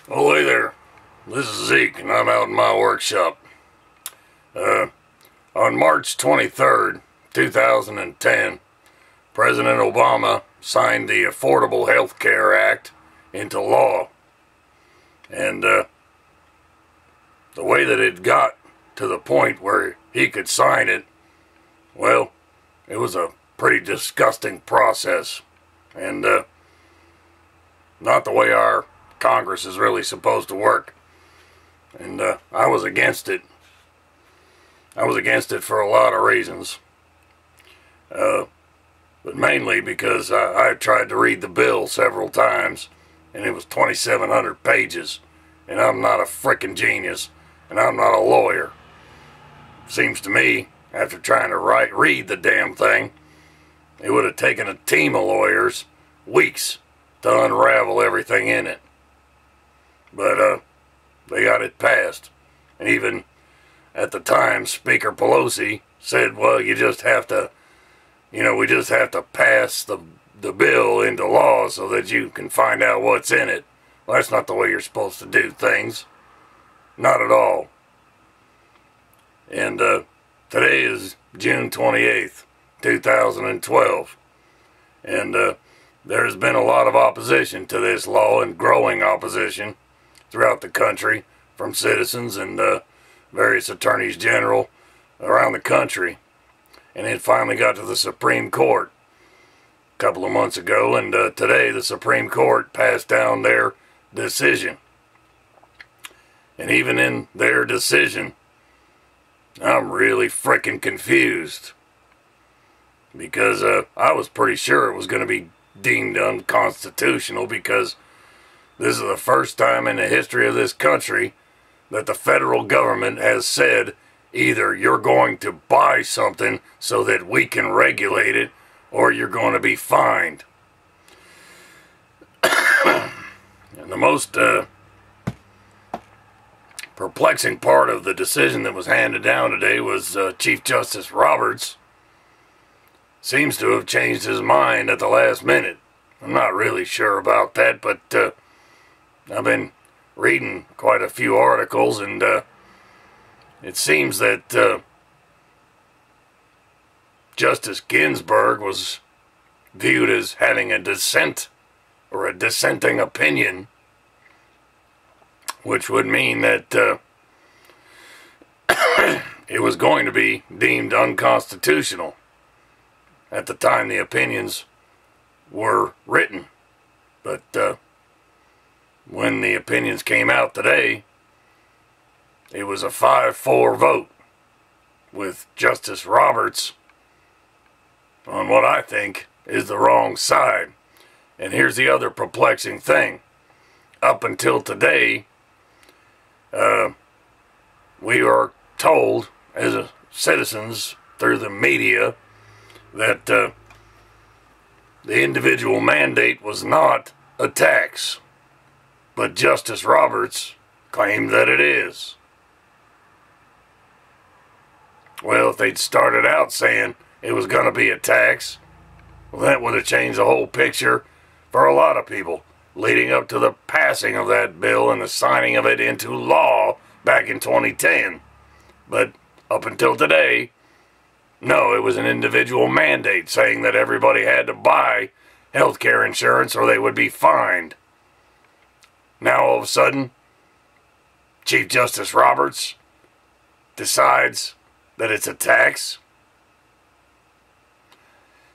Oh, hey there. This is Zeke, and I'm out in my workshop. On March 23rd, 2010, President Obama signed the Affordable Health Care Act into law. And the way that it got to the point where he could sign it, well, it was a pretty disgusting process. And not the way our Congress is really supposed to work. And I was against it. I was against it for a lot of reasons. But mainly because I tried to read the bill several times, and it was 2,700 pages, and I'm not a frickin' genius, and I'm not a lawyer. Seems to me, after trying to read the damn thing, it would have taken a team of lawyers weeks to unravel everything in it. But they got it passed. And even at the time, Speaker Pelosi said, well, you just have to, we just have to pass the bill into law so that you can find out what's in it. Well, that's not the way you're supposed to do things. Not at all. And today is June 28th, 2012. And there's been a lot of opposition to this law, and growing opposition throughout the country from citizens and various attorneys general around the country. And it finally got to the Supreme Court a couple of months ago, and today the Supreme Court passed down their decision. And even in their decision, I'm really frickin' confused, because I was pretty sure it was going to be deemed unconstitutional, because this is the first time in the history of this country that the federal government has said either you're going to buy something so that we can regulate it, or you're going to be fined. And the most perplexing part of the decision that was handed down today was Chief Justice Roberts seems to have changed his mind at the last minute. I'm not really sure about that, but I've been reading quite a few articles, and it seems that Justice Ginsburg was viewed as having a dissent or a dissenting opinion, which would mean that it was going to be deemed unconstitutional at the time the opinions were written. But when the opinions came out today, it was a 5-4 vote with Justice Roberts on what I think is the wrong side. And here's the other perplexing thing. Up until today, we are told as citizens through the media that the individual mandate was not a tax. But Justice Roberts claimed that it is. Well, if they'd started out saying it was going to be a tax, well, that would have changed the whole picture for a lot of people, leading up to the passing of that bill and the signing of it into law back in 2010. But up until today, no, it was an individual mandate saying that everybody had to buy health care insurance or they would be fined. Now all of a sudden, Chief Justice Roberts decides that it's a tax.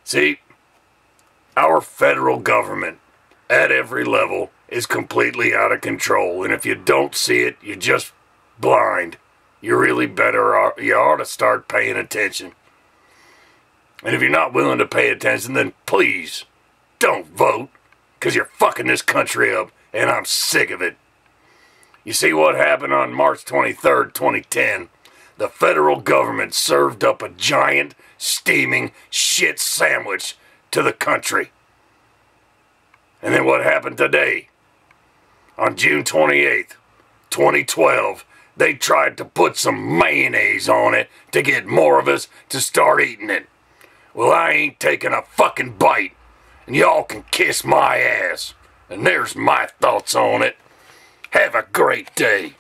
See, our federal government at every level is completely out of control, and if you don't see it, you're just blind. You ought to start paying attention. And if you're not willing to pay attention, then please don't vote, because you're fucking this country up. And I'm sick of it. You see what happened on March 23rd, 2010? The federal government served up a giant, steaming shit sandwich to the country. And then what happened today? On June 28th, 2012, they tried to put some mayonnaise on it to get more of us to start eating it. Well, I ain't taking a fucking bite, and y'all can kiss my ass. And there's my thoughts on it. Have great day.